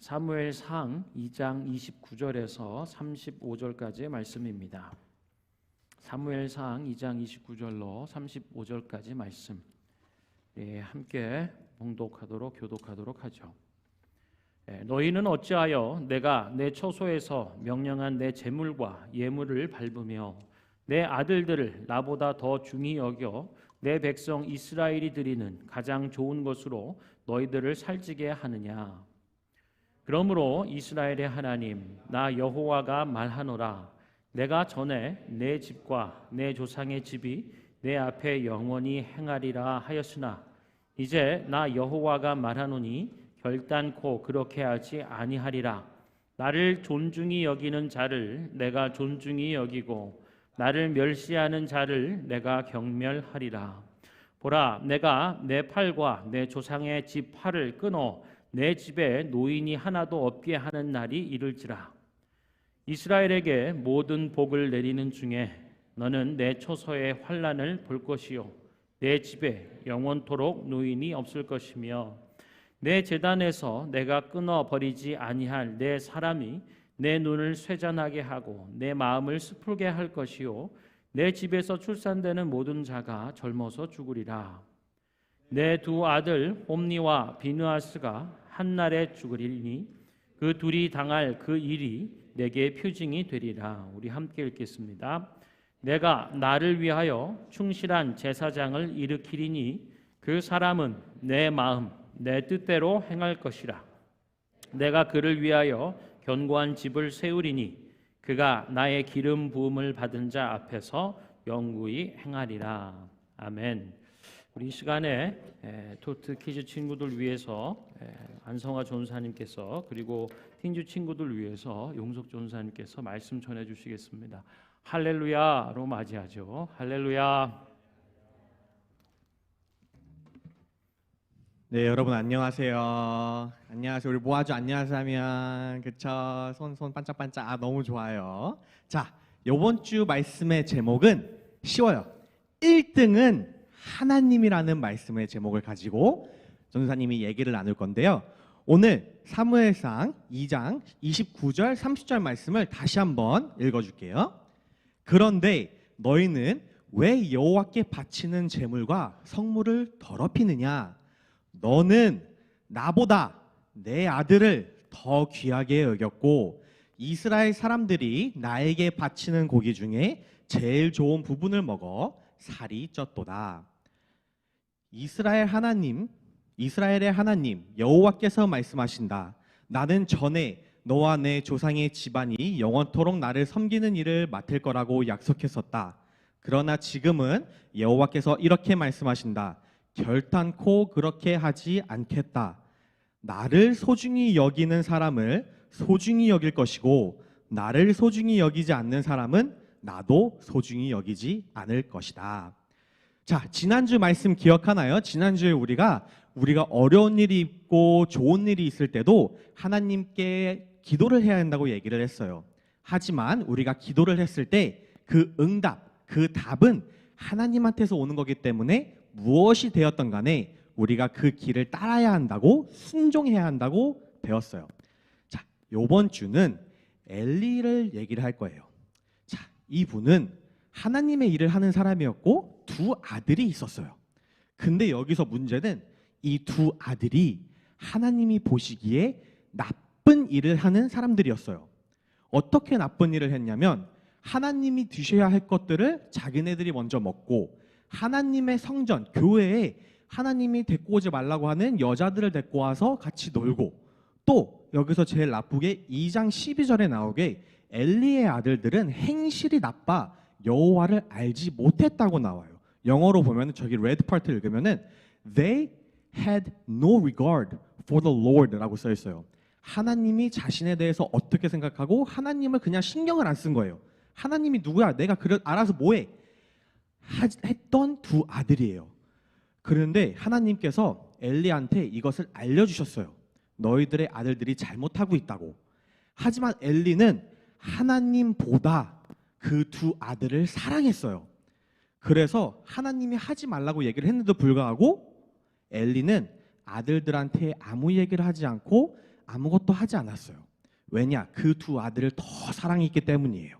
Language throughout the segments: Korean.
사무엘상 2장 29절에서 35절까지의 말씀입니다. 사무엘상 2장 29절로 35절까지 말씀 함께 봉독하도록 교독하도록 하죠. 너희는 어찌하여 내가 내 처소에서 명령한 내 제물과 예물을 밟으며 내 아들들을 나보다 더 중히 여겨 내 백성 이스라엘이 드리는 가장 좋은 것으로 너희들을 살찌게 하느냐? 그러므로 이스라엘의 하나님 나 여호와가 말하노라. 내가 전에 내 집과 내 조상의 집이 내 앞에 영원히 행하리라 하였으나 이제 나 여호와가 말하노니 결단코 그렇게 하지 아니하리라. 나를 존중히 여기는 자를 내가 존중히 여기고 나를 멸시하는 자를 내가 경멸하리라. 보라, 내가 내 팔과 내 조상의 집 팔을 끊어 내 집에 노인이 하나도 없게 하는 날이 이를지라. 이스라엘에게 모든 복을 내리는 중에 너는 내 처소의 환난을 볼 것이요 내 집에 영원토록 노인이 없을 것이며 내 제단에서 내가 끊어 버리지 아니할 내 사람이 내 눈을 쇠잔하게 하고 내 마음을 스풀게 할 것이요 내 집에서 출산되는 모든 자가 젊어서 죽으리라. 내 두 아들 홈니와 비느하스가 한날에 죽으리니 그 둘이 당할 그 일이 내게 표징이 되리라. 우리 함께 읽겠습니다. 내가 나를 위하여 충실한 제사장을 일으키리니 그 사람은 내 마음 내 뜻대로 행할 것이라. 내가 그를 위하여 견고한 집을 세우리니 그가 나의 기름 부음을 받은 자 앞에서 영구히 행하리라. 아멘. 우리 이 시간에 토트 키즈 친구들 위해서 안성화 전사님께서 그리고 틴주 친구들 위해서 용석 전사님께서 말씀 전해 주시겠습니다. 할렐루야로 맞이하죠. 할렐루야. 네, 여러분 안녕하세요. 안녕하세요. 우리 모아주 안녕하세요 하면 그쵸? 손 반짝반짝. 너무 좋아요. 자, 이번 주 말씀의 제목은 쉬워요. 1등은 하나님이라는 말씀의 제목을 가지고 전도사님이 얘기를 나눌 건데요. 오늘 사무엘상 2장 29절 30절 말씀을 다시 한번 읽어줄게요. 그런데 너희는 왜 여호와께 바치는 제물과 성물을 더럽히느냐? 너는 나보다 내 아들을 더 귀하게 여겼고 이스라엘 사람들이 나에게 바치는 고기 중에 제일 좋은 부분을 먹어 살이 쪘도다. 이스라엘의 하나님 여호와께서 말씀하신다. 나는 전에 너와 내 조상의 집안이 영원토록 나를 섬기는 일을 맡을 거라고 약속했었다. 그러나 지금은 여호와께서 이렇게 말씀하신다. 결단코 그렇게 하지 않겠다. 나를 소중히 여기는 사람을 소중히 여길 것이고 나를 소중히 여기지 않는 사람은 나도 소중히 여기지 않을 것이다. 자, 지난주 말씀 기억하나요? 지난주에 우리가 어려운 일이 있고 좋은 일이 있을 때도 하나님께 기도를 해야 한다고 얘기를 했어요. 하지만 우리가 기도를 했을 때 그 응답, 그 답은 하나님한테서 오는 거기 때문에 무엇이 되었던 간에 우리가 그 길을 따라야 한다고, 순종해야 한다고 배웠어요. 자, 이번 주는 엘리를 얘기를 할 거예요. 자, 이분은 하나님의 일을 하는 사람이었고 두 아들이 있었어요. 근데 여기서 문제는 이 두 아들이 하나님이 보시기에 나쁜 일을 하는 사람들이었어요. 어떻게 나쁜 일을 했냐면 하나님이 드셔야 할 것들을 자기네들이 먼저 먹고 하나님의 성전, 교회에 하나님이 데리고 오지 말라고 하는 여자들을 데리고 와서 같이 놀고, 또 여기서 제일 나쁘게 2장 12절에 나오게 엘리의 아들들은 행실이 나빠 여호와를 알지 못했다고 나와요. 영어로 보면 저기 레드 파트 읽으면은 They had no regard for the Lord라고 써 있어요. 하나님이 자신에 대해서 어떻게 생각하고 하나님을 그냥 신경을 안 쓴 거예요. 하나님이 누구야? 내가 알아서 뭐해? 했던 두 아들이에요. 그런데 하나님께서 엘리한테 이것을 알려주셨어요. 너희들의 아들들이 잘못하고 있다고. 하지만 엘리는 하나님보다 그 두 아들을 사랑했어요. 그래서 하나님이 하지 말라고 얘기를 했는데도 불구하고 엘리는 아들들한테 아무 얘기를 하지 않고 아무것도 하지 않았어요. 왜냐? 그 두 아들을 더 사랑했기 때문이에요.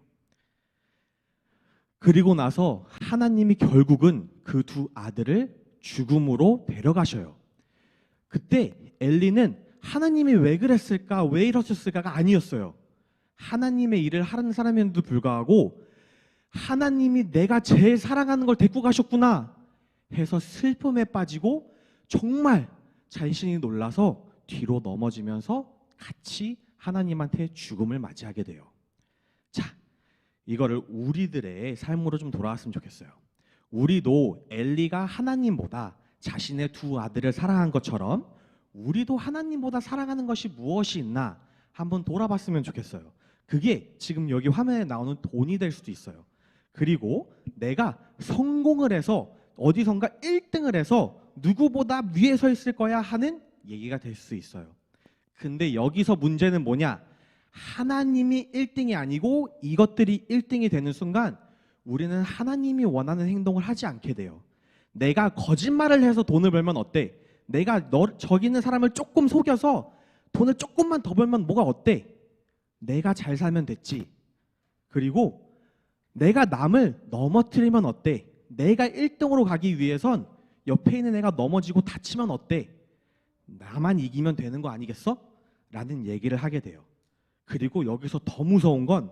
그리고 나서 하나님이 결국은 그 두 아들을 죽음으로 데려가셔요. 그때 엘리는 하나님이 왜 그랬을까? 왜 이러셨을까가 아니었어요. 하나님의 일을 하는 사람인데도 불구하고 하나님이 내가 제일 사랑하는 걸 데리고 가셨구나 해서 슬픔에 빠지고 정말 자신이 놀라서 뒤로 넘어지면서 같이 하나님한테 죽음을 맞이하게 돼요. 자, 이거를 우리들의 삶으로 좀 돌아왔으면 좋겠어요. 우리도 엘리가 하나님보다 자신의 두 아들을 사랑한 것처럼 우리도 하나님보다 사랑하는 것이 무엇이 있나 한번 돌아봤으면 좋겠어요. 그게 지금 여기 화면에 나오는 돈이 될 수도 있어요. 그리고 내가 성공을 해서 어디선가 1등을 해서 누구보다 위에 서 있을 거야 하는 얘기가 될 수 있어요. 근데 여기서 문제는 뭐냐? 하나님이 1등이 아니고 이것들이 1등이 되는 순간 우리는 하나님이 원하는 행동을 하지 않게 돼요. 내가 거짓말을 해서 돈을 벌면 어때? 내가 저기 있는 사람을 조금 속여서 돈을 조금만 더 벌면 뭐가 어때? 내가 잘 살면 됐지. 그리고 내가 남을 넘어뜨리면 어때? 내가 1등으로 가기 위해선 옆에 있는 애가 넘어지고 다치면 어때? 나만 이기면 되는 거 아니겠어? 라는 얘기를 하게 돼요. 그리고 여기서 더 무서운 건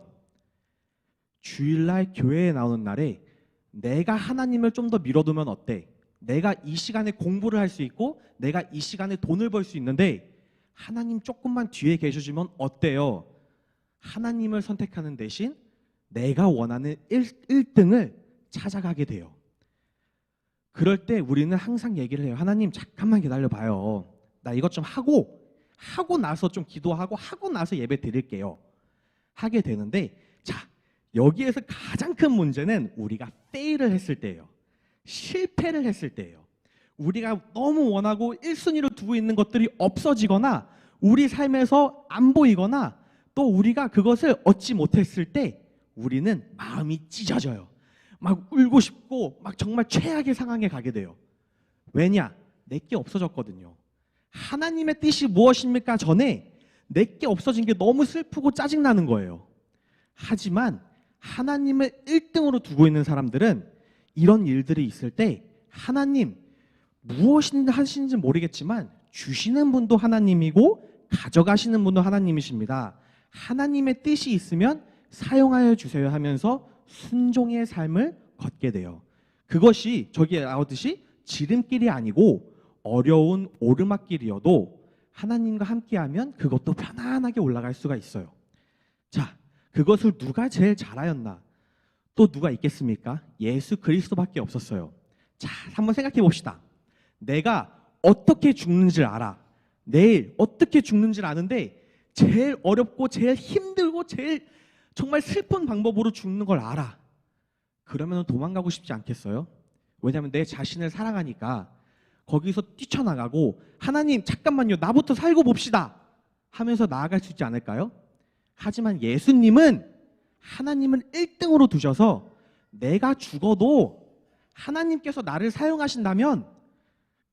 주일날 교회에 나오는 날에 내가 하나님을 좀 더 밀어두면 어때? 내가 이 시간에 공부를 할 수 있고 내가 이 시간에 돈을 벌 수 있는데 하나님 조금만 뒤에 계셔주면 어때요? 하나님을 선택하는 대신 내가 원하는 1등을 찾아가게 돼요. 그럴 때 우리는 항상 얘기를 해요. 하나님 잠깐만 기다려봐요. 나 이것 좀 하고 나서 좀 기도하고 하고 나서 예배 드릴게요. 하게 되는데 자, 여기에서 가장 큰 문제는 우리가 페일을 했을 때예요. 실패를 했을 때예요. 우리가 너무 원하고 1순위로 두고 있는 것들이 없어지거나 우리 삶에서 안 보이거나 또 우리가 그것을 얻지 못했을 때 우리는 마음이 찢어져요. 막 울고 싶고 막 정말 최악의 상황에 가게 돼요. 왜냐? 내게 없어졌거든요. 하나님의 뜻이 무엇입니까? 전에 내게 없어진 게 너무 슬프고 짜증나는 거예요. 하지만 하나님을 1등으로 두고 있는 사람들은 이런 일들이 있을 때 하나님 무엇인지 하시는지 모르겠지만 주시는 분도 하나님이고 가져가시는 분도 하나님이십니다. 하나님의 뜻이 있으면 사용하여 주세요 하면서 순종의 삶을 걷게 돼요. 그것이 저기에 나오듯이 지름길이 아니고 어려운 오르막길이어도 하나님과 함께하면 그것도 편안하게 올라갈 수가 있어요. 자, 그것을 누가 제일 잘하였나? 또 누가 있겠습니까? 예수 그리스도밖에 없었어요. 자, 한번 생각해 봅시다. 내가 어떻게 죽는지를 알아. 내일 어떻게 죽는지를 아는데 제일 어렵고 제일 힘들고 제일 정말 슬픈 방법으로 죽는 걸 알아. 그러면 도망가고 싶지 않겠어요? 왜냐하면 내 자신을 사랑하니까 거기서 뛰쳐나가고 하나님 잠깐만요 나부터 살고 봅시다 하면서 나아갈 수 있지 않을까요? 하지만 예수님은 하나님을 1등으로 두셔서 내가 죽어도 하나님께서 나를 사용하신다면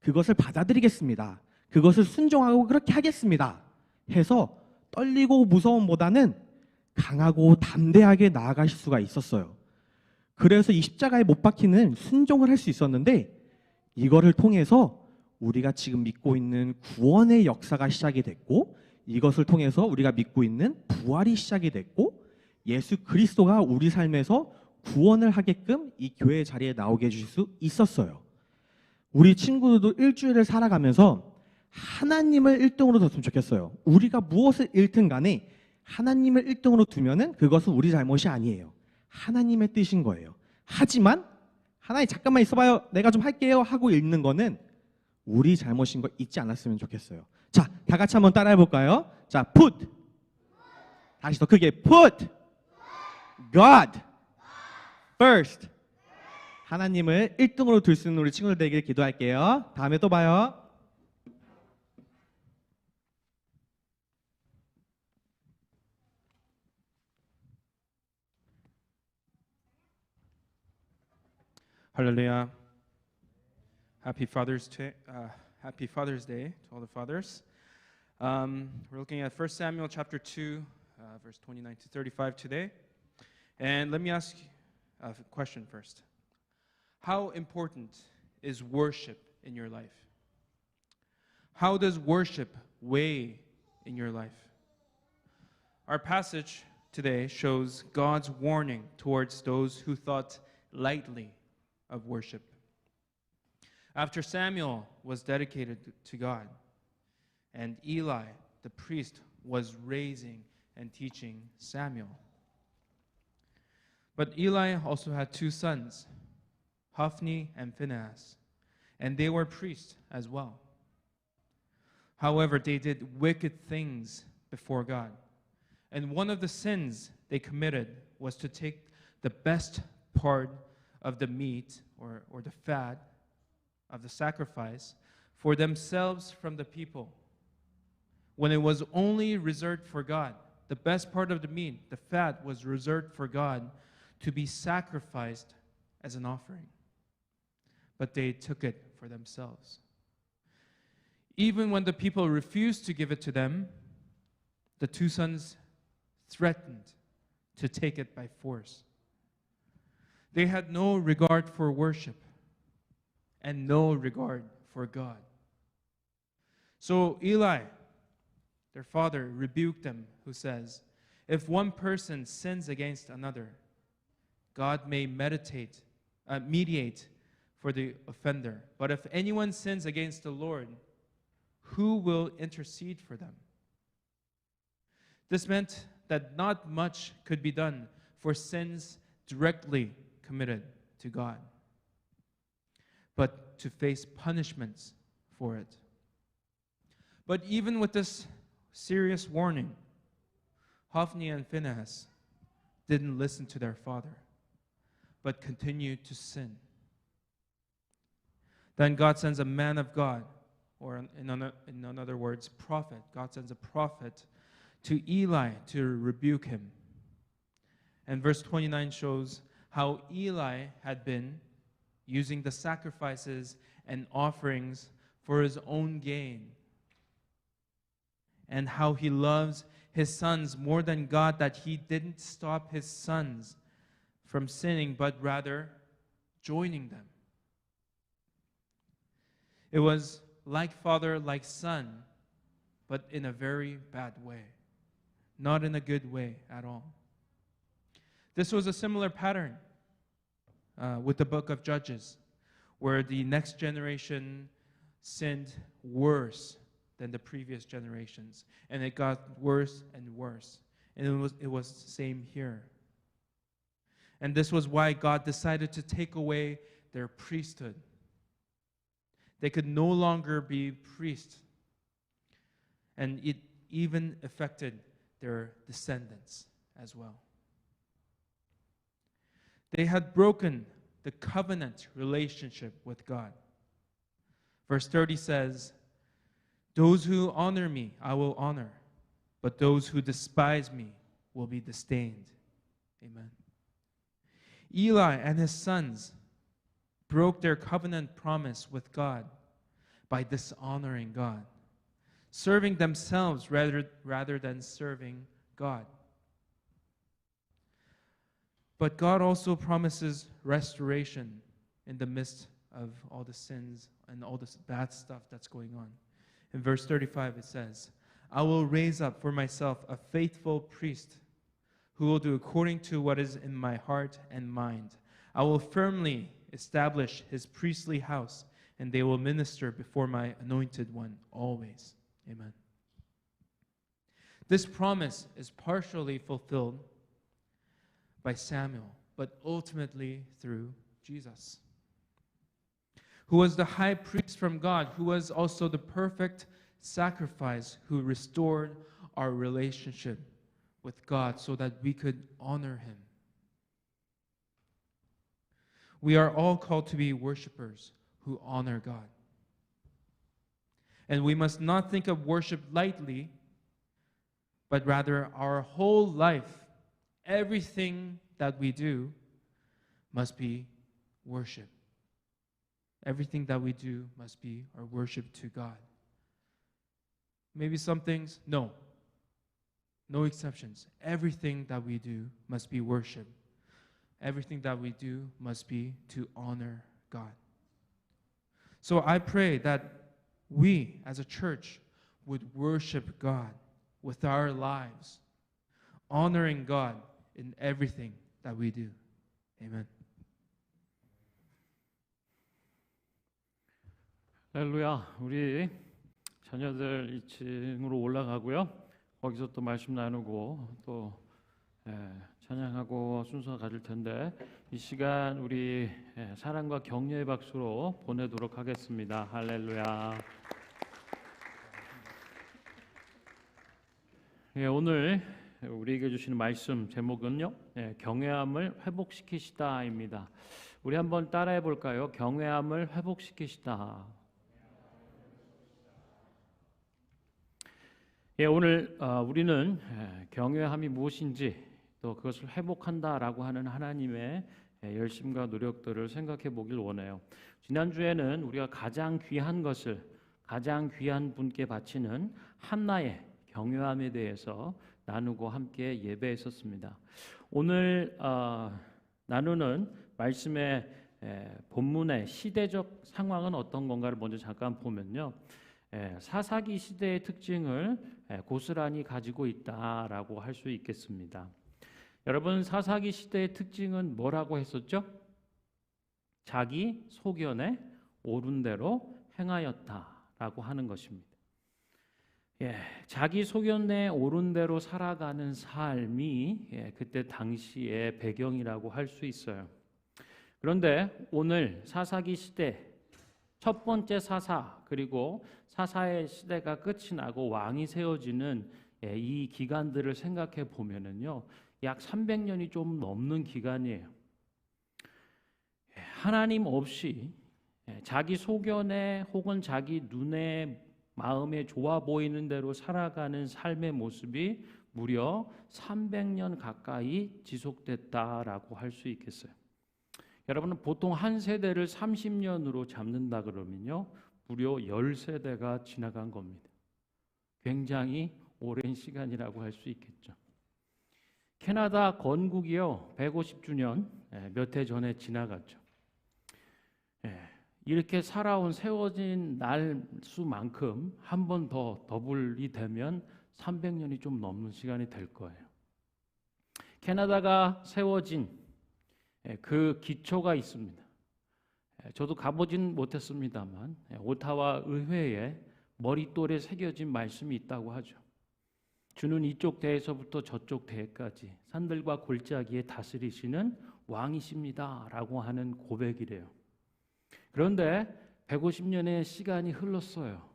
그것을 받아들이겠습니다. 그것을 순종하고 그렇게 하겠습니다. 해서 떨리고 무서움보다는 강하고 담대하게 나아가실 수가 있었어요. 그래서 이 십자가에 못 박히는 순종을 할 수 있었는데 이거를 통해서 우리가 지금 믿고 있는 구원의 역사가 시작이 됐고 이것을 통해서 우리가 믿고 있는 부활이 시작이 됐고 예수 그리스도가 우리 삶에서 구원을 하게끔 이 교회 자리에 나오게 해주실 수 있었어요. 우리 친구들도 일주일을 살아가면서 하나님을 1등으로 뒀으면 좋겠어요. 우리가 무엇을 1등 간에 하나님을 1등으로 두면은 그것은 우리 잘못이 아니에요. 하나님의 뜻인 거예요. 하지만 하나님 잠깐만 있어봐요. 내가 좀 할게요 하고 읽는 거는 우리 잘못인 거 잊지 않았으면 좋겠어요. 자, 다 같이 한번 따라해 볼까요? 자, put. 다시 더 크게 put God first. 하나님을 1등으로 둘 수 있는 우리 친구들 되길 기도할게요. 다음에 또 봐요. Hallelujah. Happy Father's Day to all the fathers. We're looking at 1 Samuel chapter 2, verse 29 to 35 today. And let me ask you a question first. How important is worship in your life? How does worship weigh in your life? Our passage today shows God's warning towards those who thought lightly of worship. After Samuel was dedicated to God, and Eli, the priest, was raising and teaching Samuel. But Eli also had two sons, Hophni and Phinehas, and they were priests as well. However, they did wicked things before God. And one of the sins they committed was to take the best part of the meat or the fat of the sacrifice for themselves from the people, when it was only reserved for God. The best part of the meat, the fat, was reserved for God to be sacrificed as an offering. But they took it for themselves. Even when the people refused to give it to them, the two sons threatened to take it by force. They had no regard for worship and no regard for God. So Eli, their father, rebuked them, who says, if one person sins against another, God may mediate for the offender. But if anyone sins against the Lord, who will intercede for them? This meant that not much could be done for sins directly committed to God, but to face punishments for it. But even with this serious warning, Hophni and Phinehas didn't listen to their father, but continued to sin. Then God sends a man of God, or in other words, prophet. God sends a prophet to Eli to rebuke him. And verse 29 shows how Eli had been using the sacrifices and offerings for his own gain, and how he loves his sons more than God, that he didn't stop his sons from sinning, but rather joining them. It was like father, like son, but in a very bad way. Not in a good way at all. This was a similar pattern with the book of Judges, where the next generation sinned worse than the previous generations, and it got worse and worse. And it was the same here. And this was why God decided to take away their priesthood. They could no longer be priests, and it even affected their descendants as well. They had broken the covenant relationship with God. Verse 30 says, those who honor me, I will honor, but those who despise me will be disdained. Amen. Eli and his sons broke their covenant promise with God by dishonoring God, serving themselves rather than serving God. But God also promises restoration in the midst of all the sins and all this bad stuff that's going on. In verse 35 it says, I will raise up for myself a faithful priest who will do according to what is in my heart and mind. I will firmly establish his priestly house, and they will minister before my anointed one always. Amen. This promise is partially fulfilled by Samuel, but ultimately through Jesus, who was the high priest from God, who was also the perfect sacrifice, who restored our relationship with God so that we could honor him. We are all called to be worshipers who honor God. And we must not think of worship lightly, but rather our whole life, everything that we do must be worship. Everything that we do must be our worship to God. Maybe some things, no. No exceptions. Everything that we do must be worship. Everything that we do must be to honor God. So I pray that we as a church would worship God with our lives, honoring God in everything that we do. Amen. 할렐루야. 우리 자녀들 2층으로 올라가고요. 거기서 또 말씀 나누고 또 찬양하고 순서 가질 텐데 이 시간 우리 사랑과 격려의 박수로 보내도록 하겠습니다. 할렐루야. 오늘 우리에게 주시는 말씀 제목은요, 경외함을 회복시키시다입니다. 우리 한번 따라해 볼까요? 경외함을 회복시키시다. 오늘 우리는 경외함이 무엇인지 또 그것을 회복한다라고 하는 하나님의 열심과 노력들을 생각해 보길 원해요. 지난주에는 우리가 가장 귀한 것을 가장 귀한 분께 바치는 한나의 경외함에 대해서 나누고 함께 예배했었습니다. 오늘 나누는 말씀의 본문의 시대적 상황은 어떤 건가를 먼저 잠깐 보면요. 사사기 시대의 특징을 고스란히 가지고 있다라고 할 수 있겠습니다. 여러분, 사사기 시대의 특징은 뭐라고 했었죠? 자기 소견에 옳은 대로 행하였다라고 하는 것입니다. 자기 소견에 옳은 대로 살아가는 삶이 그때 당시의 배경이라고 할 수 있어요. 그런데 오늘 사사기 시대 첫 번째 사사 그리고 사사의 시대가 끝이 나고 왕이 세워지는 이 기간들을 생각해 보면은요, 약 300년이 좀 넘는 기간이에요. 하나님 없이 자기 소견에 혹은 자기 눈에 마음에 좋아 보이는 대로 살아가는 삶의 모습이 무려 300년 가까이 지속됐다라고 할 수 있겠어요. 여러분은 보통 한 세대를 30년으로 잡는다 그러면요, 무려 10세대가 지나간 겁니다. 굉장히 오랜 시간이라고 할 수 있겠죠. 캐나다 건국이요, 150주년 몇 해 전에 지나갔죠. 이렇게 살아온 세워진 날 수만큼 한 번 더 더블이 되면 300년이 좀 넘는 시간이 될 거예요. 캐나다가 세워진 그 기초가 있습니다. 저도 가보진 못했습니다만 오타와 의회에 머릿돌에 새겨진 말씀이 있다고 하죠. 주는 이쪽 대에서부터 저쪽 대까지 산들과 골짜기에 다스리시는 왕이십니다 라고 하는 고백이래요. 그런데 150년의 시간이 흘렀어요.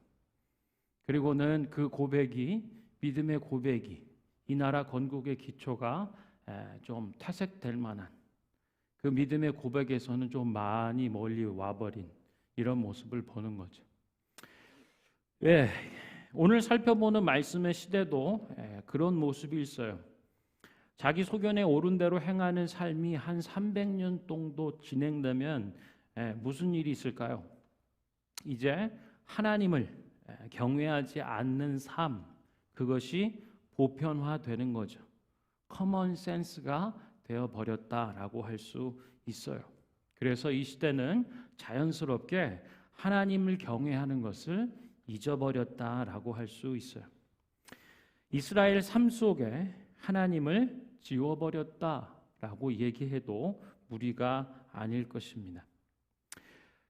그리고는 그 고백이, 믿음의 고백이, 이 나라 건국의 기초가 좀 퇴색될 만한 그 믿음의 고백에서는 좀 많이 멀리 와버린 이런 모습을 보는 거죠. 오늘 살펴보는 말씀의 시대도 그런 모습이 있어요. 자기 소견에 옳은 대로 행하는 삶이 한 300년 정도 진행되면 무슨 일이 있을까요? 이제 하나님을 경외하지 않는 삶, 그것이 보편화되는 거죠. 커먼 센스가 되어버렸다라고 할 수 있어요. 그래서 이 시대는 자연스럽게 하나님을 경외하는 것을 잊어버렸다라고 할 수 있어요. 이스라엘 삶 속에 하나님을 지워버렸다라고 얘기해도 무리가 아닐 것입니다.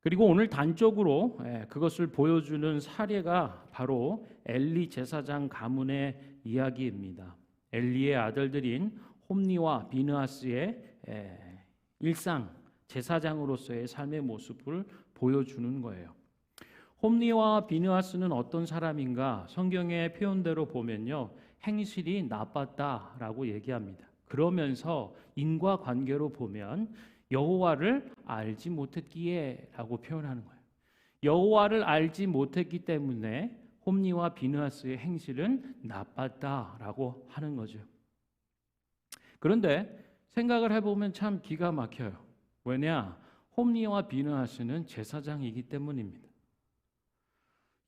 그리고 오늘 단적으로 그것을 보여주는 사례가 바로 엘리 제사장 가문의 이야기입니다. 엘리의 아들들인 홈니와 비느하스의 일상, 제사장으로서의 삶의 모습을 보여주는 거예요. 홈니와 비느하스는 어떤 사람인가? 성경의 표현대로 보면요, 행실이 나빴다라고 얘기합니다. 그러면서 인과관계로 보면 여호와를 알지 못했기에라고 표현하는 거예요. 여호와를 알지 못했기 때문에 홈니와 비느하스의 행실은 나빴다라고 하는 거죠. 그런데 생각을 해보면 참 기가 막혀요. 왜냐? 홈니와 비느하스는 제사장이기 때문입니다.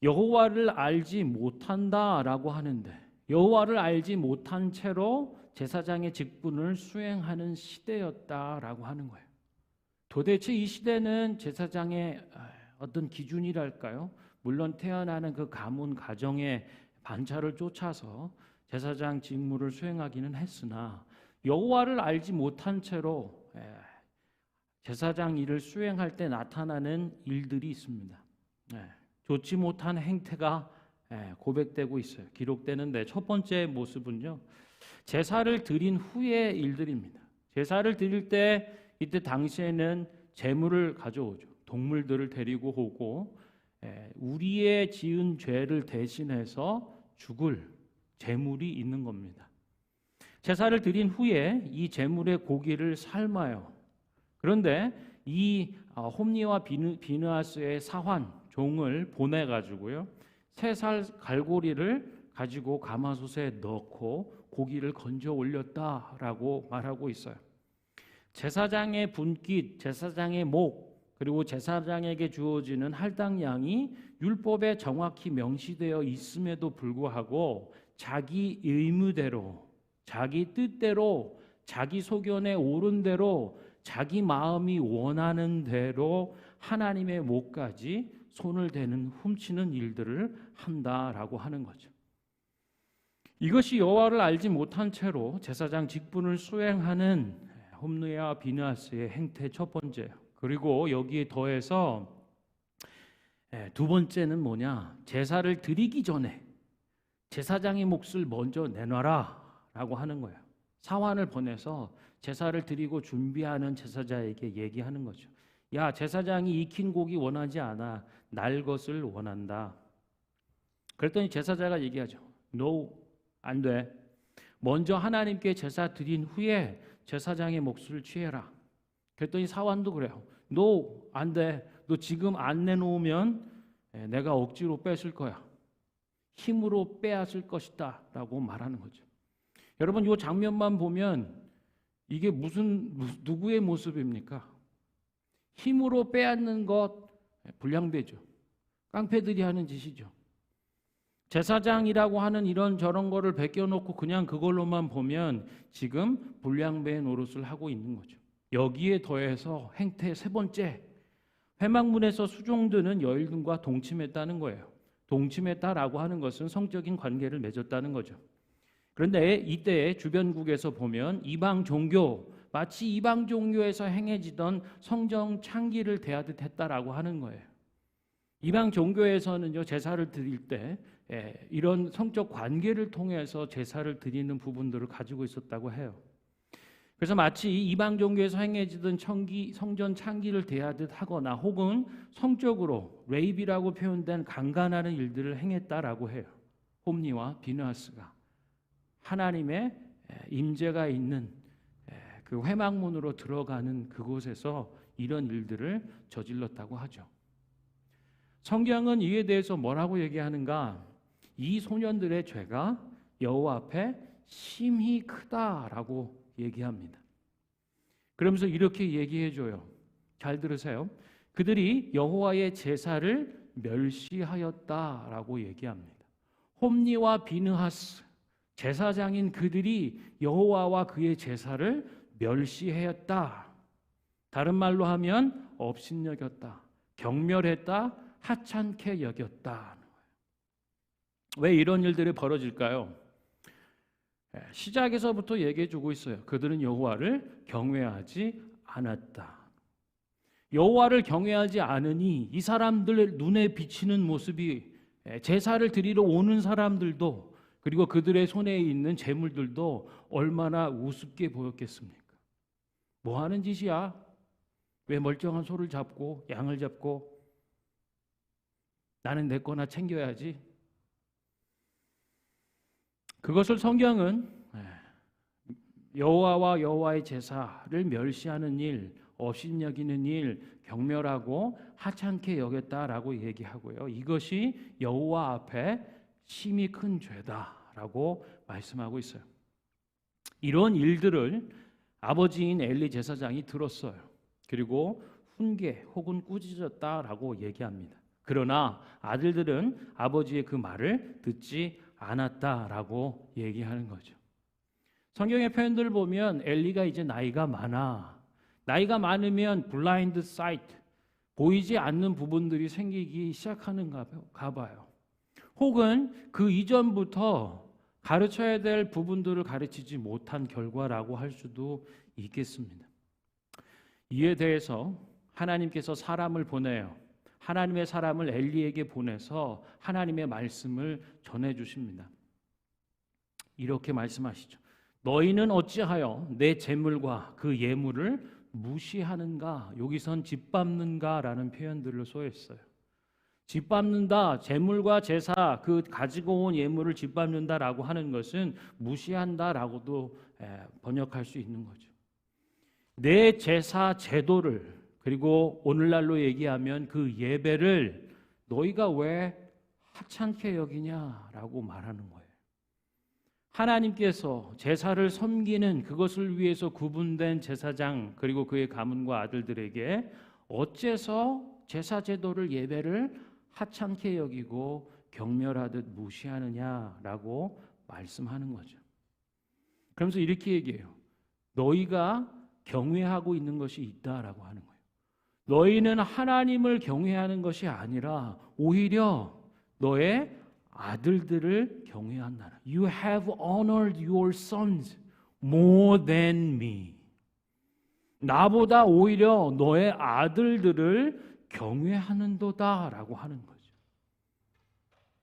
여호와를 알지 못한다라고 하는데 여호와를 알지 못한 채로 제사장의 직분을 수행하는 시대였다라고 하는 거예요. 도대체 이 시대는 제사장의 어떤 기준이랄까요? 물론 태어나는 그 가문 가정의 반차를 쫓아서 제사장 직무를 수행하기는 했으나 여호와를 알지 못한 채로 제사장 일을 수행할 때 나타나는 일들이 있습니다. 좋지 못한 행태가 고백되고 있어요. 기록되는데 첫 번째 모습은요, 제사를 드린 후의 일들입니다. 제사를 드릴 때 이때 당시에는 제물을 가져오죠. 동물들을 데리고 오고 우리의 지은 죄를 대신해서 죽을 제물이 있는 겁니다. 제사를 드린 후에 이 제물의 고기를 삶아요. 그런데 이 홈니와 비느하스의 사환 종을 보내 가지고요, 세 살 갈고리를 가지고 가마솥에 넣고 고기를 건져 올렸다라고 말하고 있어요. 제사장의 분깃, 제사장의 목, 그리고 제사장에게 주어지는 할당량이 율법에 정확히 명시되어 있음에도 불구하고 자기 의무대로, 자기 뜻대로, 자기 소견에 옳은 대로, 자기 마음이 원하는 대로 하나님의 목까지 손을 대는 훔치는 일들을 한다라고 하는 거죠. 이것이 여호와를 알지 못한 채로 제사장 직분을 수행하는 홈느와 비느하스의 행태 첫 번째예요. 그리고 여기에 더해서 두 번째는 뭐냐? 제사를 드리기 전에 제사장의 몫을 먼저 내놔라 라고 하는 거예요. 사환을 보내서 제사를 드리고 준비하는 제사자에게 얘기하는 거죠. 야, 제사장이 익힌 고기 원하지 않아. 날 것을 원한다. 그랬더니 제사자가 얘기하죠. No, 안 돼. 먼저 하나님께 제사 드린 후에 제사장의 몫을 취해라. 그랬더니 사환도 그래요. No, 안 돼. 너 지금 안 내놓으면 내가 억지로 뺏을 거야. 힘으로 빼앗을 것이다 라고 말하는 거죠. 여러분, 이 장면만 보면 이게 누구의 모습입니까? 힘으로 빼앗는 것 불량배죠. 깡패들이 하는 짓이죠. 제사장이라고 하는 이런 저런 거를 베껴놓고 그냥 그걸로만 보면 지금 불량배의 노릇을 하고 있는 거죠. 여기에 더해서 행태 세 번째, 회막문에서 수종드는 여인과 동침했다는 거예요. 동침했다라고 하는 것은 성적인 관계를 맺었다는 거죠. 그런데 이때 주변국에서 보면 이방 종교, 마치 이방 종교에서 행해지던 성정 창기를 대하듯 했다라고 하는 거예요. 이방 종교에서는요, 제사를 드릴 때 이런 성적 관계를 통해서 제사를 드리는 부분들을 가지고 있었다고 해요. 그래서 마치 이방 종교에서 행해지던 성전 창기를 대하듯 하거나 혹은 성적으로 레이비라고 표현된 강간하는 일들을 행했다라고 해요. 홈니와 비느하스가 하나님의 임재가 있는 그 회막문으로 들어가는 그곳에서 이런 일들을 저질렀다고 하죠. 성경은 이에 대해서 뭐라고 얘기하는가? 이 소년들의 죄가 여호와 앞에 심히 크다라고 얘기합니다. 그러면서 이렇게 얘기해줘요. 잘 들으세요. 그들이 여호와의 제사를 멸시하였다라고 얘기합니다. 홈니와 비느하스 제사장인 그들이 여호와와 그의 제사를 멸시하였다. 다른 말로 하면 업신여겼다, 경멸했다, 하찮게 여겼다. 왜 이런 일들이 벌어질까요? 시작에서부터 얘기해주고 있어요. 그들은 여호와를 경외하지 않았다. 여호와를 경외하지 않으니 이 사람들 눈에 비치는 모습이 제사를 드리러 오는 사람들도 그리고 그들의 손에 있는 재물들도 얼마나 우습게 보였겠습니까? 뭐 하는 짓이야? 왜 멀쩡한 소를 잡고 양을 잡고 나는 내 거나 챙겨야지. 그것을 성경은 여호와와 여호와의 제사를 멸시하는 일, 업신여기는 일, 경멸하고 하찮게 여겼다라고 얘기하고요. 이것이 여호와 앞에 심히 큰 죄다라고 말씀하고 있어요. 이런 일들을 아버지인 엘리 제사장이 들었어요. 그리고 훈계 혹은 꾸짖었다라고 얘기합니다. 그러나 아들들은 아버지의 그 말을 듣지 않았다라고 얘기하는 거죠. 성경의 표현들을 보면 엘리가 이제 나이가 많아. 나이가 많으면 블라인드 사이트, 보이지 않는 부분들이 생기기 시작하는가 봐요. 혹은 그 이전부터 가르쳐야 될 부분들을 가르치지 못한 결과라고 할 수도 있겠습니다. 이에 대해서 하나님께서 사람을 보내요. 하나님의 사람을 엘리에게 보내서 하나님의 말씀을 전해 주십니다. 이렇게 말씀하시죠. 너희는 어찌하여 내 재물과 그 예물을 무시하는가? 여기선 짓밟는가라는 표현들을 소했어요. 짓밟는다, 재물과 제사, 그 가지고 온 예물을 짓밟는다라고 하는 것은 무시한다라고도 번역할 수 있는 거죠. 내 제사 제도를, 그리고 오늘날로 얘기하면 그 예배를 너희가 왜 하찮게 여기냐라고 말하는 거예요. 하나님께서 제사를 섬기는 그것을 위해서 구분된 제사장 그리고 그의 가문과 아들들에게 어째서 제사 제도를 예배를 하찮게 여기고 경멸하듯 무시하느냐라고 말씀하는 거죠. 그러면서 이렇게 얘기해요. 너희가 경외하고 있는 것이 있다라고 하는 거예요. 너희는 하나님을 경외하는 것이 아니라 오히려 너의 아들들을 경외한다. You have honored your sons more than me. 나보다 오히려 너의 아들들을 경외하는도다라고 하는 거죠.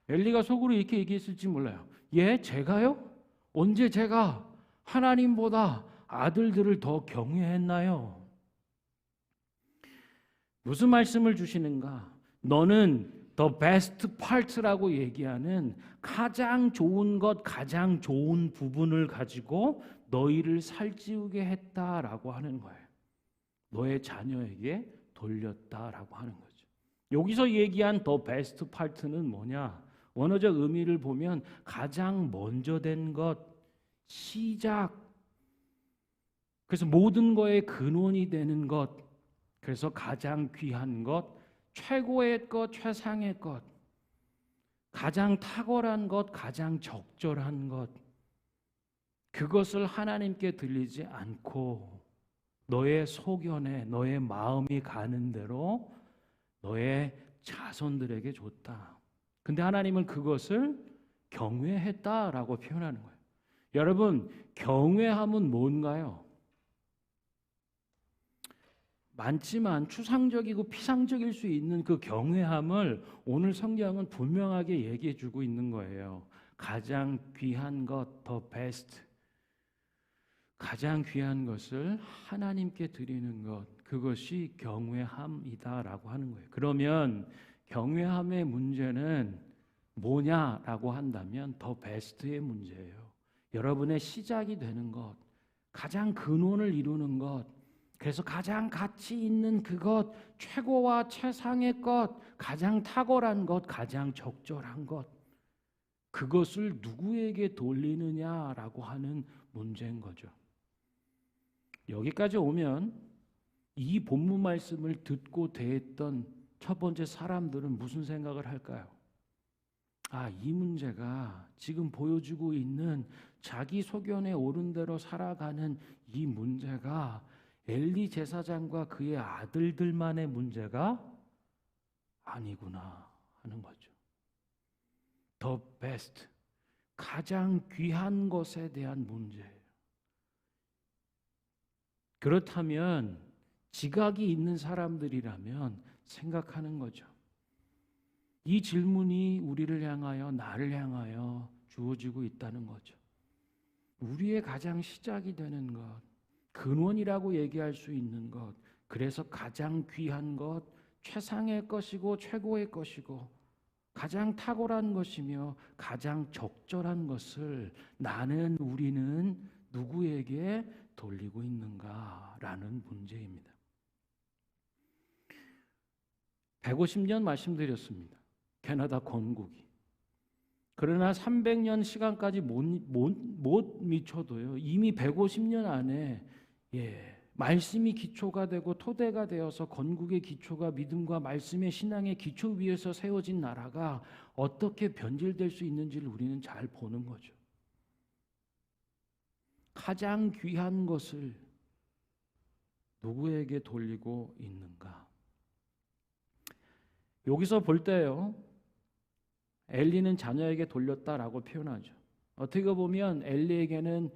엘리가 속으로 이렇게 얘기했을지 몰라요. 예, 제가요? 언제 제가 하나님보다 아들들을 더 경외했나요? 무슨 말씀을 주시는가? 너는 the best part라고 얘기하는 가장 좋은 것, 가장 좋은 부분을 가지고 너희를 살찌우게 했다라고 하는 거예요. 너의 자녀에게 돌렸다라고 하는 거죠. 여기서 얘기한 the best part는 뭐냐? 원어적 의미를 보면 가장 먼저 된 것, 시작. 그래서 모든 거의 근원이 되는 것, 그래서 가장 귀한 것, 최고의 것, 최상의 것, 가장 탁월한 것, 가장 적절한 것, 그것을 하나님께 드리지 않고 너의 소견에, 너의 마음이 가는 대로 너의 자손들에게 줬다. 근데 하나님은 그것을 경외했다라고 표현하는 거예요. 여러분, 경외함은 뭔가요? 많지만 추상적이고 피상적일 수 있는 그 경외함을 오늘 성경은 분명하게 얘기해 주고 있는 거예요. 가장 귀한 것, the best. 가장 귀한 것을 하나님께 드리는 것, 그것이 경외함이다라고 하는 거예요. 그러면 경외함의 문제는 뭐냐라고 한다면 the best의 문제예요. 여러분의 시작이 되는 것, 가장 근원을 이루는 것, 그래서 가장 가치 있는 그것, 최고와 최상의 것, 가장 탁월한 것, 가장 적절한 것, 그것을 누구에게 돌리느냐라고 하는 문제인 거죠. 여기까지 오면 이 본문 말씀을 듣고 대했던 첫 번째 사람들은 무슨 생각을 할까요? 아, 이 문제가 지금 보여주고 있는 자기 소견에 옳은 대로 살아가는 이 문제가 엘리 제사장과 그의 아들들만의 문제가 아니구나 하는 거죠. The best, 가장 귀한 것에 대한 문제예요. 그렇다면 지각이 있는 사람들이라면 생각하는 거죠. 이 질문이 우리를 향하여, 나를 향하여 주어지고 있다는 거죠. 우리의 가장 시작이 되는 것, 근원이라고 얘기할 수 있는 것, 그래서 가장 귀한 것, 최상의 것이고 최고의 것이고 가장 탁월한 것이며 가장 적절한 것을 나는, 우리는 누구에게 돌리고 있는가라는 문제입니다. 150년 말씀드렸습니다. 캐나다 건국이. 그러나 300년 시간까지 못 미쳐도요. 이미 150년 안에 말씀이 기초가 되고 토대가 되어서 건국의 기초가 믿음과 말씀의 신앙의 기초 위에서 세워진 나라가 어떻게 변질될 수 있는지를 우리는 잘 보는 거죠. 가장 귀한 것을 누구에게 돌리고 있는가? 여기서 볼 때요, 엘리는 자녀에게 돌렸다라고 표현하죠. 어떻게 보면 엘리에게는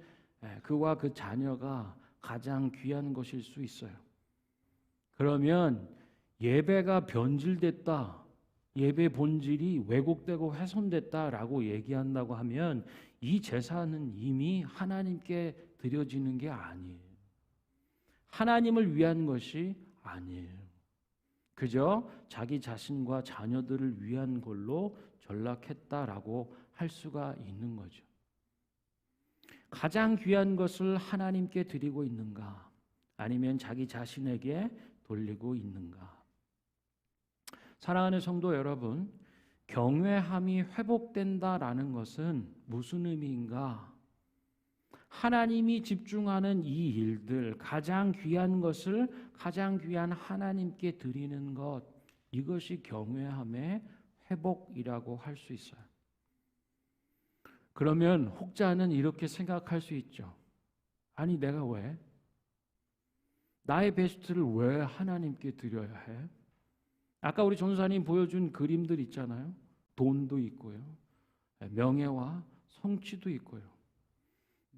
그와 그 자녀가 가장 귀한 것일 수 있어요. 그러면 예배가 변질됐다, 예배 본질이 왜곡되고 훼손됐다라고 얘기한다고 하면 이 제사는 이미 하나님께 드려지는 게 아니에요. 하나님을 위한 것이 아니에요. 그저 자기 자신과 자녀들을 위한 걸로 전락했다라고 할 수가 있는 거죠. 가장 귀한 것을 하나님께 드리고 있는가? 아니면 자기 자신에게 돌리고 있는가? 사랑하는 성도 여러분, 경외함이 회복된다라는 것은 무슨 의미인가? 하나님이 집중하는 이 일들, 가장 귀한 것을 가장 귀한 하나님께 드리는 것, 이것이 경외함의 회복이라고 할 수 있어요. 그러면 혹자는 이렇게 생각할 수 있죠. 아니, 내가 왜? 나의 베스트를 왜 하나님께 드려야 해? 아까 우리 전사님 보여준 그림들 있잖아요. 돈도 있고요, 명예와 성취도 있고요.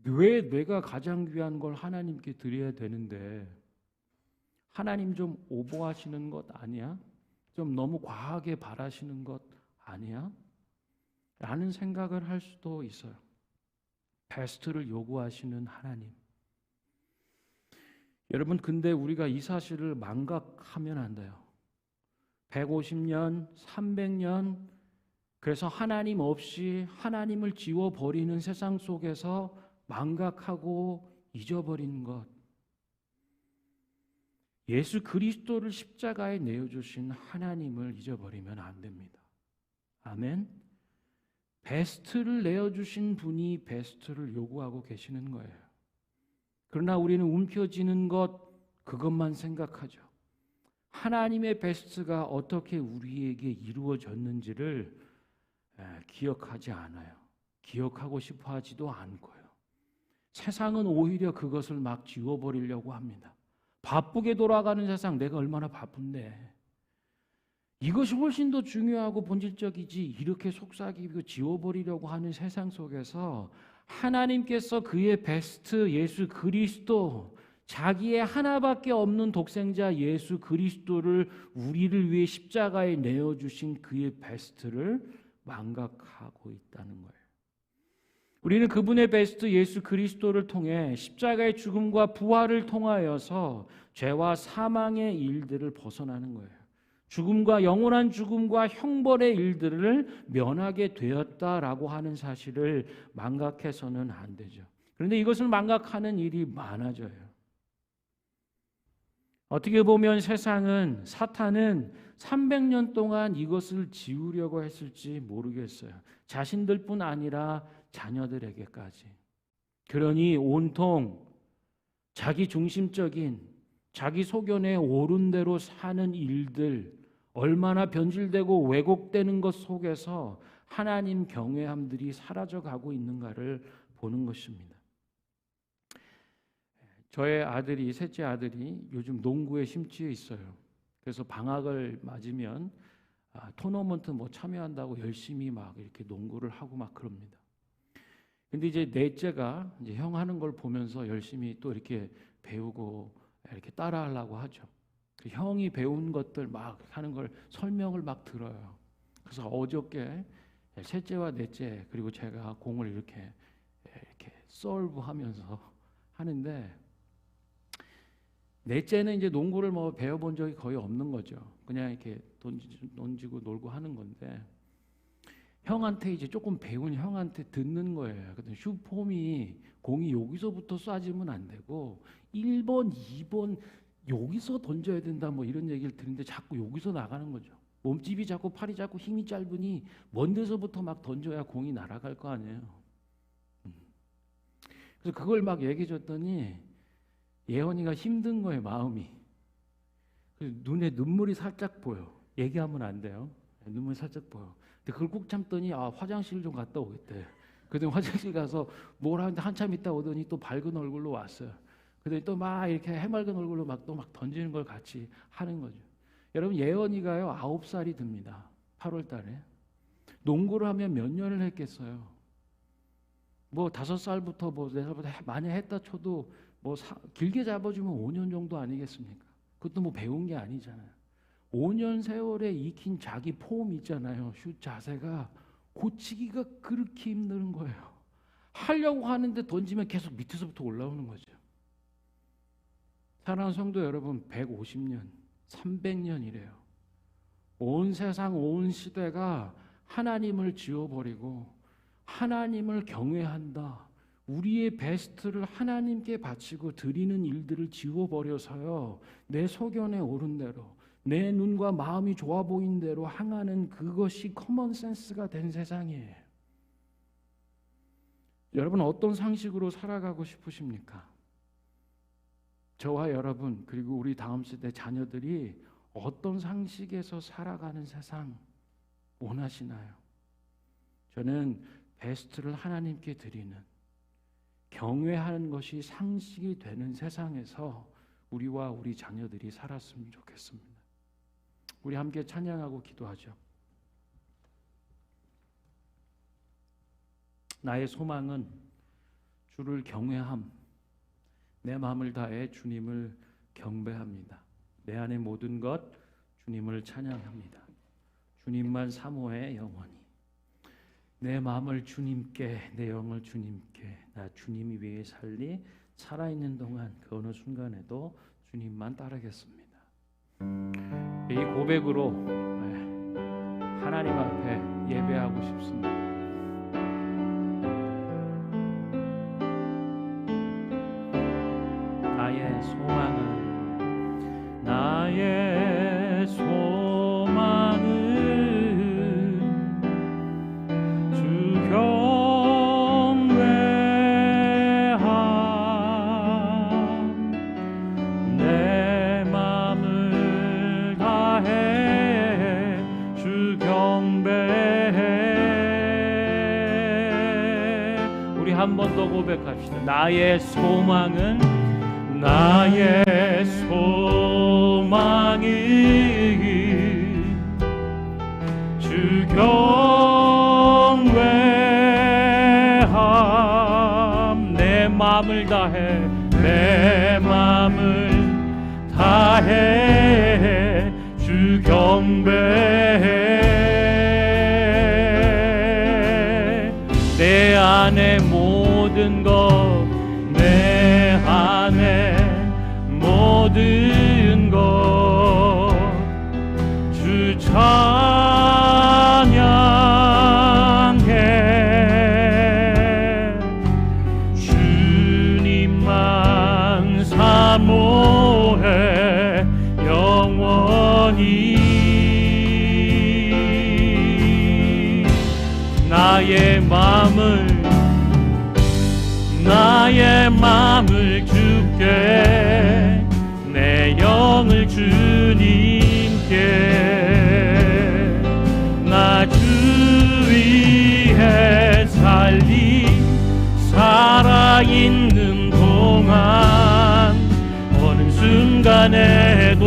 왜 내가 가장 귀한 걸 하나님께 드려야 되는데, 하나님 좀 오버하시는 것 아니야? 좀 너무 과하게 바라시는 것 아니야? 라는 생각을 할 수도 있어요. 베스트를 요구하시는 하나님. 여러분, 근데 우리가 이 사실을 망각하면 안 돼요. 150년, 300년, 그래서 하나님 없이 하나님을 지워버리는 세상 속에서 망각하고 잊어버린 것, 예수 그리스도를 십자가에 내어주신 하나님을 잊어버리면 안 됩니다. 아멘. 베스트를 내어주신 분이 베스트를 요구하고 계시는 거예요. 그러나 우리는 움켜쥐는 것, 그것만 생각하죠. 하나님의 베스트가 어떻게 우리에게 이루어졌는지를 기억하지 않아요. 기억하고 싶어 하지도 않고요. 세상은 오히려 그것을 막 지워버리려고 합니다. 바쁘게 돌아가는 세상, 내가 얼마나 바쁜데 이것이 훨씬 더 중요하고 본질적이지, 이렇게 속삭이고 지워버리려고 하는 세상 속에서 하나님께서 그의 베스트 예수 그리스도, 자기의 하나밖에 없는 독생자 예수 그리스도를 우리를 위해 십자가에 내어주신 그의 베스트를 망각하고 있다는 거예요. 우리는 그분의 베스트 예수 그리스도를 통해 십자가의 죽음과 부활을 통하여서 죄와 사망의 일들을 벗어나는 거예요. 죽음과 영원한 죽음과 형벌의 일들을 면하게 되었다라고 하는 사실을 망각해서는 안 되죠. 그런데 이것을 망각하는 일이 많아져요. 어떻게 보면 세상은, 사탄은 300년 동안 이것을 지우려고 했을지 모르겠어요. 자신들뿐 아니라 자녀들에게까지. 그러니 온통 자기 중심적인, 자기 소견에 옳은 대로 사는 일들, 얼마나 변질되고 왜곡되는 것 속에서 하나님 경외함들이 사라져가고 있는가를 보는 것입니다. 저의 아들이, 셋째 아들이 요즘 농구에 심취해 있어요. 그래서 방학을 맞으면 토너먼트 뭐 참여한다고 열심히 막 이렇게 농구를 하고 막 그럽니다. 근데 이제 넷째가 이제 형 하는 걸 보면서 열심히 또 이렇게 배우고 이렇게 따라하려고 하죠. 그 형이 배운 것들 막 하는 걸 설명을 막 들어요. 그래서 어저께 셋째와 넷째 그리고 제가 공을 이렇게 솔브하면서 하는데, 넷째는 이제 농구를 뭐 배워본 적이 거의 없는 거죠. 그냥 이렇게 던지고 놀고 하는 건데, 형한테 이제 조금 배운 형한테 듣는 거예요. 그랬더니 슈폼이 공이 여기서부터 쏴지면 안 되고 1번, 2번 여기서 던져야 된다 뭐 이런 얘기를 듣는데 자꾸 여기서 나가는 거죠. 몸집이 작고 팔이 작고 힘이 짧으니 먼 데서부터 막 던져야 공이 날아갈 거 아니에요. 그래서 그걸 막 얘기해 줬더니 예언이가 힘든 거예요, 마음이. 눈에 눈물이 살짝 보여. 얘기하면 안 돼요. 눈물이 살짝 보여. 근데 그걸 꾹 참더니 화장실 좀 갔다 오겠대. 그랬더니 화장실 가서 뭘 하는데 한참 있다 오더니 또 밝은 얼굴로 왔어요. 그랬더니 또 막 이렇게 해맑은 얼굴로 막 던지는 걸 같이 하는 거죠. 여러분, 예언이가요 9살이 듭니다. 8월 달에. 농구를 하면 몇 년을 했겠어요. 뭐 5살부터 뭐 4살부터 많이 했다 쳐도 뭐 길게 잡아주면 5년 정도 아니겠습니까? 그것도 뭐 배운 게 아니잖아요. 5년 세월에 익힌 자기 폼 있잖아요. 슛 자세가 고치기가 그렇게 힘든 거예요. 하려고 하는데 던지면 계속 밑에서부터 올라오는 거죠. 사랑하는 성도 여러분, 150년, 300년이래요. 온 세상, 온 시대가 하나님을 지워버리고 하나님을 경외한다. 우리의 베스트를 하나님께 바치고 드리는 일들을 지워버려서요, 내 소견에 오른 대로, 내 눈과 마음이 좋아 보이는 대로 행하는 그것이 커먼센스가 된 세상이에요. 여러분, 어떤 상식으로 살아가고 싶으십니까? 저와 여러분, 그리고 우리 다음 세대 자녀들이 어떤 상식에서 살아가는 세상 원하시나요? 저는 베스트를 하나님께 드리는, 경외하는 것이 상식이 되는 세상에서 우리와 우리 자녀들이 살았으면 좋겠습니다. 우리 함께 찬양하고 기도하죠. 나의 소망은 주를 경외함, 내 마음을 다해 주님을 경배합니다. 내 안의 모든 것 주님을 찬양합니다. 주님만 사모해 영원히. 내 마음을 주님께, 내 영을 주님께, 나 주님이 위해 살리, 살아있는 동안 그 어느 순간에도 주님만 따르겠습니다. 이 고백으로 하나님 앞에 예배하고 싶습니다. 나의 소망은, 나의 소망은 주 경외함, 내 맘을 다해 주 경배해. 우리 한 번 더 고백합시다. 나의 소망은, 나의 소망은 주 경외함, 내 맘을 다해, 내 맘을 다해 주 경배해. 내 안에 모든 것, 내 안에 모든 것 주 찬양해. 주님만 사모해 영원히. 나의 마음을 주께, 내 영을 주님께, 나 주 위해 살리, 살아있는 동안 어느 순간에도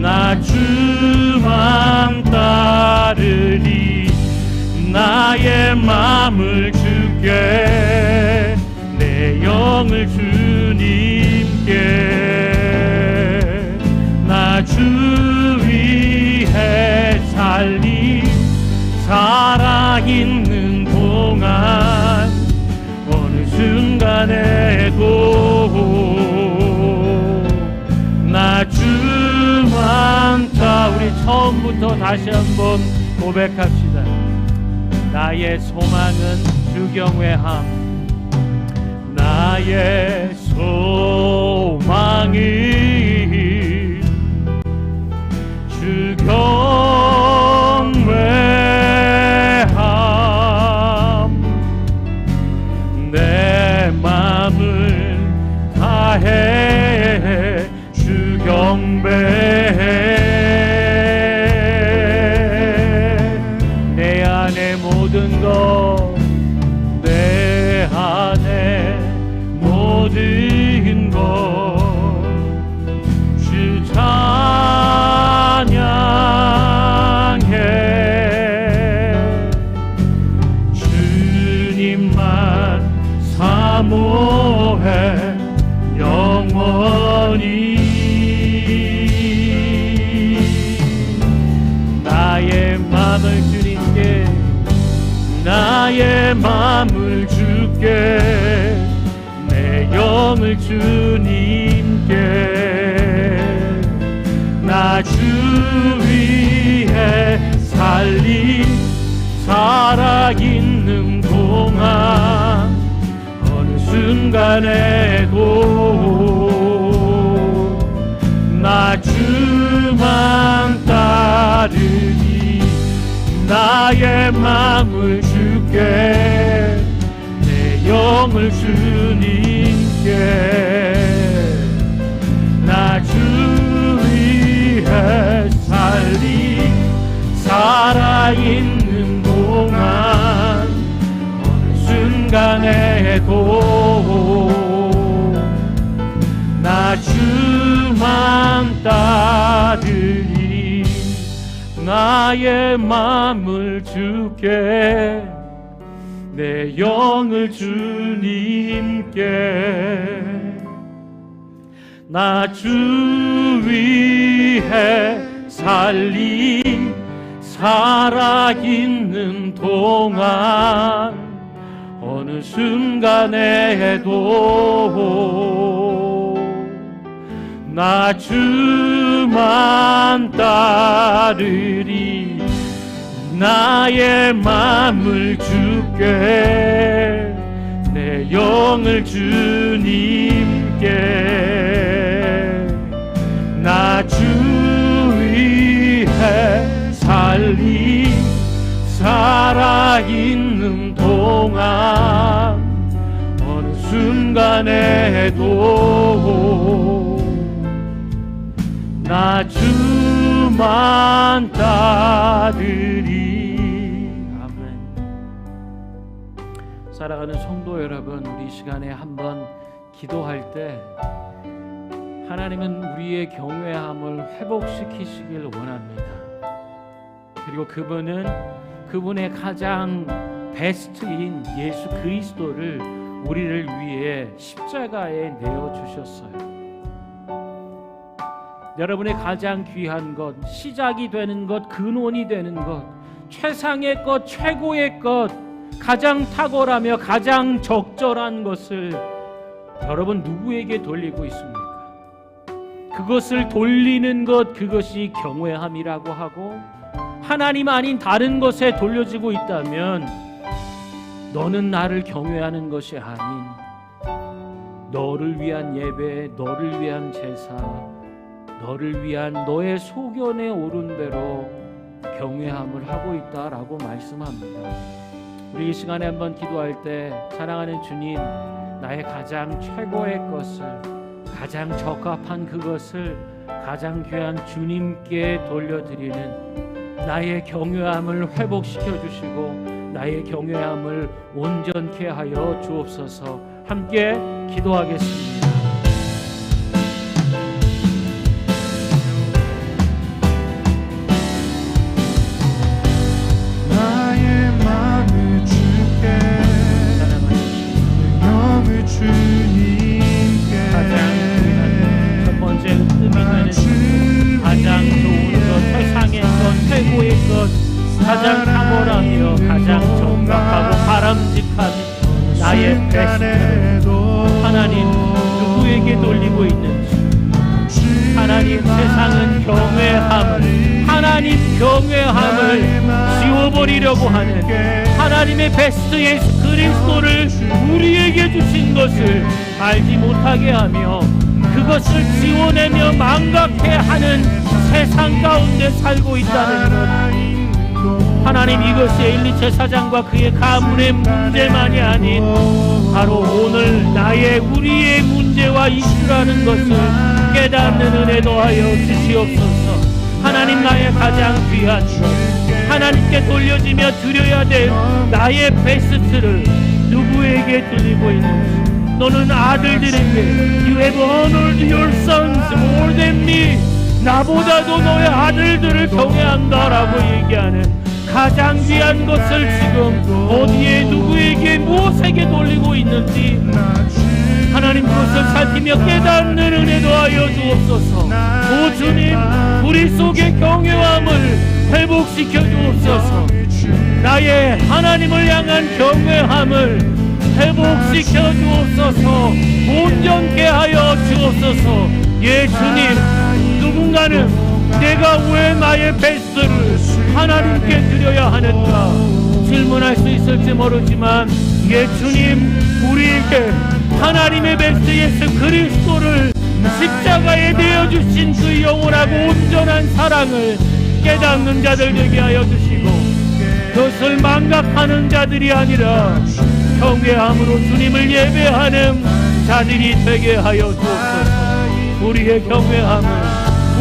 나 주만 따르리. 나의 마음을 주께, 내 영을 주님께, 나 주 위해 살리, 살아있는 동안 어느 순간에도 나 주만 따. 우리 처음부터 다시 한번 고백합시다. 나의 소망은 주 경외함, 나의 소망은 주 경외함, 내 맘을 안에 모든 것 주 찬양해. 주님만 사모해 영원히. 나의 맘을 주님께, 나의 맘을 주께, 내 영을 주님께. 나 주 위해 살아있는 동안 어느 순간에도 나 주만 따르니 나의 마음을 주께, 내 영을 주님께. 나 주 위해 살아있는 동안 어느 순간에도 나 주만 따르니 나의 맘을 주께, 내 영을 주님께. 나 주 위해 살아있는 동안 어느 순간에도 나 주만 따르리. 나의 맘을 주께, 내 영을 주님께. 나 주 위해 살아있는 동안 어느 순간에도 나 주만 따르리. 아멘. 사랑하는 성도 여러분, 우리 이 시간에 한번 기도할 때 하나님은 우리의 경외함을 회복시키시길 원합니다. 그리고 그분은 그분의 가장 베스트인 예수 그리스도를 우리를 위해 십자가에 내어주셨어요. 여러분의 가장 귀한 것, 시작이 되는 것, 근원이 되는 것, 최상의 것, 최고의 것, 가장 탁월하며 가장 적절한 것을 여러분 누구에게 돌리고 있습니까? 그것을 돌리는 것, 그것이 경외함이라고 하고, 하나님 아닌 다른 것에 돌려지고 있다면 너는 나를 경외하는 것이 아닌 너를 위한 예배, 너를 위한 제사, 너를 위한 너의 소견에 오른 대로 경외함을 하고 있다라고 말씀합니다. 우리 이 시간에 한번 기도할 때 사랑하는 주님, 나의 가장 최고의 것을, 가장 적합한 그것을 가장 귀한 주님께 돌려드리는 나의 경외함을 회복시켜 주시고 나의 경외함을 온전케 하여 주옵소서. 함께 기도하겠습니다. 나의 마음을 주께, 영을 주님께. 가장 첫 번째 의미 되는 가장 좋은 것, 세상의 것, 최고의 것, 가장 탁월하며 가장 정확하고 바람직한 나의 베스트, 하나님 누구에게 돌리고 있는지, 하나님 세상은 하나님 경외함을 지워버리려고 하는 하나님의 베스트 예수 그리스도를 우리에게 주신 것을 알지 못하게 하며 그것을 지워내며 망각해 하는 세상 가운데 살고 있다는 것, 하나님 이것이 엘리 제사장과 그의 가문의 문제만이 아닌 바로 오늘 우리의 문제와 이슈라는 것을 깨닫는 은혜 더하여 주시옵소서. 하나님 나의 가장 귀한 것, 하나님께 돌려지며 드려야 될 나의 베스트를 누구에게 들리고 있는지. 너는 아들들에게 You have honored your sons more than me. 나보다도 너의 아들들을 경외한다라고 얘기하는 가장 귀한 것을 지금 어디에 누구에게 무엇에게 돌리고 있는지 하나님 그것을 살피며 깨닫는 은혜 더하여 주옵소서. 오 주님, 우리 속의 경외함을 회복시켜 주옵소서. 나의 하나님을 향한 경외함을 회복시켜 주옵소서. 온전케 하여 주옵소서. 예 주님, 누군가는 내가 왜 나의 베스트를 하나님께 드려야 하는가 질문할 수 있을지 모르지만 예 주님, 우리에게 하나님의 베스트 예수 그리스도를 십자가에 내어주신 그 영원하고 온전한 사랑을 깨닫는 자들 되게 하여 주시고 그것을 망각하는 자들이 아니라 경외함으로 주님을 예배하는 자들이 되게 하여 주옵소서. 우리의 경외함을,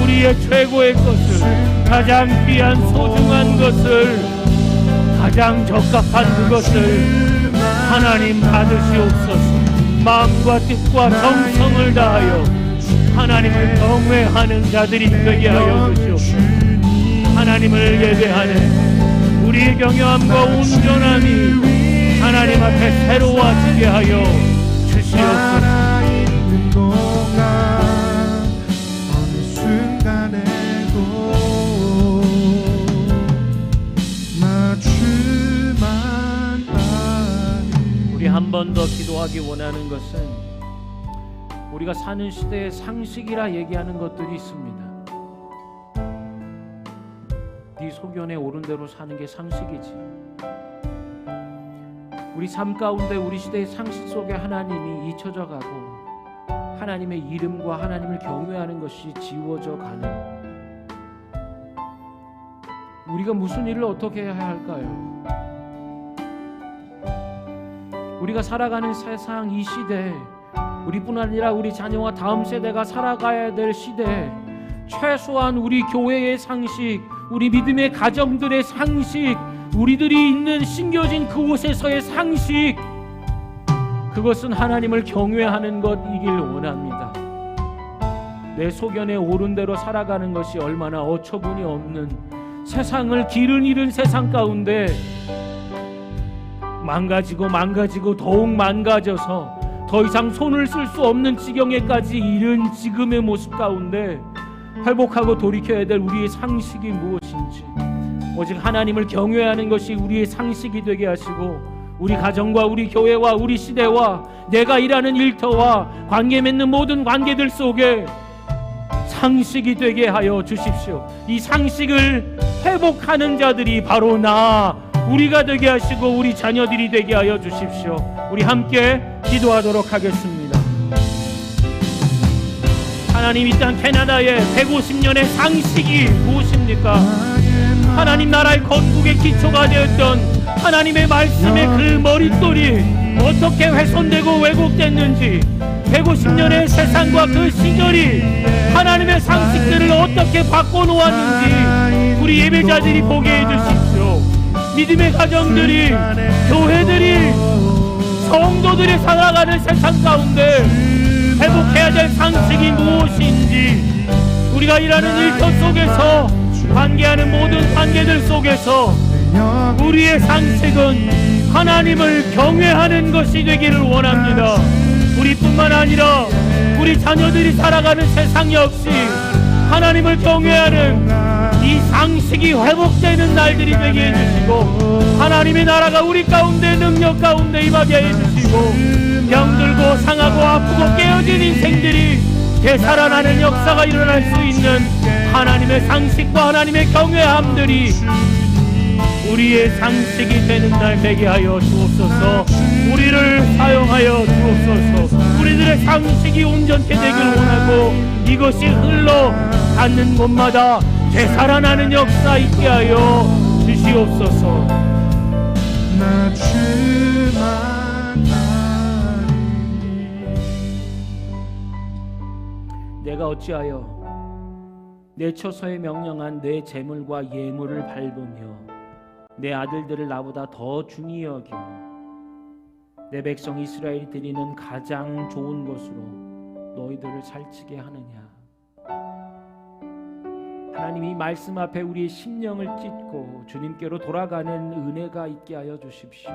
우리의 최고의 것을, 가장 귀한 소중한 것을, 가장 적합한 그것을 하나님 받으시옵소서. 마음과 뜻과 정성을 다하여 하나님을 경외하는 자들이 되게 하여 주시옵소서. 하나님을 예배하는 우리의 경외함과 온전함이 하나님 앞에 새로워지게 하여 주시옵소서. 우리 한 번 더 기도하기 원하는 것은 우리가 사는 시대의 상식이라 얘기하는 것들이 있습니다. 네 소견에 옳은 대로 사는 게 상식이지. 우리 삶 가운데 우리 시대의 상식 속에 하나님이 잊혀져 가고 하나님의 이름과 하나님을 경외하는 것이 지워져 가는, 우리가 무슨 일을 어떻게 해야 할까요? 우리가 살아가는 세상 이 시대, 우리뿐 아니라 우리 자녀와 다음 세대가 살아가야 될 시대, 최소한 우리 교회의 상식, 우리 믿음의 가정들의 상식, 우리들이 있는 심겨진 그곳에서의 상식, 그것은 하나님을 경외하는 것이길 원합니다. 내 소견에 옳은 대로 살아가는 것이 얼마나 어처구니 없는, 세상을 길을 잃은 세상 가운데 망가지고 더욱 망가져서 더 이상 손을 쓸 수 없는 지경에까지 이른 지금의 모습 가운데 회복하고 돌이켜야 될 우리의 상식이 무엇인지, 오직 하나님을 경외하는 것이 우리의 상식이 되게 하시고 우리 가정과 우리 교회와 우리 시대와 내가 일하는 일터와 관계 맺는 모든 관계들 속에 상식이 되게 하여 주십시오. 이 상식을 회복하는 자들이 바로 우리가 되게 하시고 우리 자녀들이 되게 하여 주십시오. 우리 함께 기도하도록 하겠습니다. 하나님, 이 땅 캐나다의 150년의 상식이 무엇입니까? 하나님 나라의 건국의 기초가 되었던 하나님의 말씀의 그 머릿돌이 어떻게 훼손되고 왜곡됐는지, 150년의 세상과 그 시절이 하나님의 상식들을 어떻게 바꿔놓았는지 우리 예배자들이 보게 해주십시오. 믿음의 가정들이, 교회들이, 성도들이 살아가는 세상 가운데 회복해야 될 상식이 무엇인지, 우리가 일하는 일터 속에서 관계하는 모든 관계들 속에서 우리의 상식은 하나님을 경외하는 것이 되기를 원합니다. 우리뿐만 아니라 우리 자녀들이 살아가는 세상 역시 하나님을 경외하는 이 상식이 회복되는 날들이 되게 해주시고 하나님의 나라가 우리 가운데 능력 가운데 임하게 해주시고 병들고 상하고 아프고 깨어진 인생들이 되살아나는 역사가 일어날 수 있는 하나님의 상식과 하나님의 경외함들이 우리의 상식이 되는 날 되게 하여 주옵소서. 우리를 사용하여 주옵소서. 우리들의 상식이 온전케 되길 원하고 이것이 흘러가는 곳마다 되살아나는 역사 있게 하여 주시옵소서. 내가 어찌하여 내 처소에 명령한 내 재물과 예물을 밟으며 내 아들들을 나보다 더 중히 여기며 내 백성 이스라엘이 드리는 가장 좋은 것으로 너희들을 살찌게 하느냐. 하나님이 말씀 앞에 우리의 심령을 찢고 주님께로 돌아가는 은혜가 있게 하여 주십시오.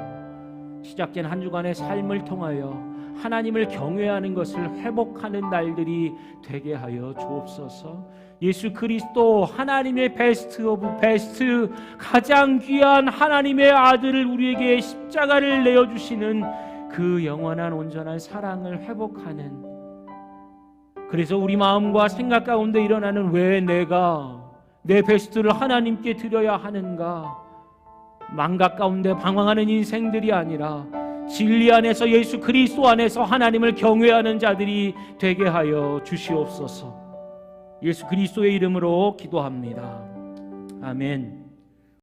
시작된 한 주간의 삶을 통하여 하나님을 경외하는 것을 회복하는 날들이 되게 하여 주옵소서. 예수 그리스도 하나님의 베스트 오브 베스트, 가장 귀한 하나님의 아들을 우리에게 십자가를 내어주시는 그 영원한 온전한 사랑을 회복하는, 그래서 우리 마음과 생각 가운데 일어나는 왜 내가 내 베스트를 하나님께 드려야 하는가, 망각 가운데 방황하는 인생들이 아니라 진리 안에서 예수 그리스도 안에서 하나님을 경외하는 자들이 되게 하여 주시옵소서. 예수 그리스도의 이름으로 기도합니다. 아멘.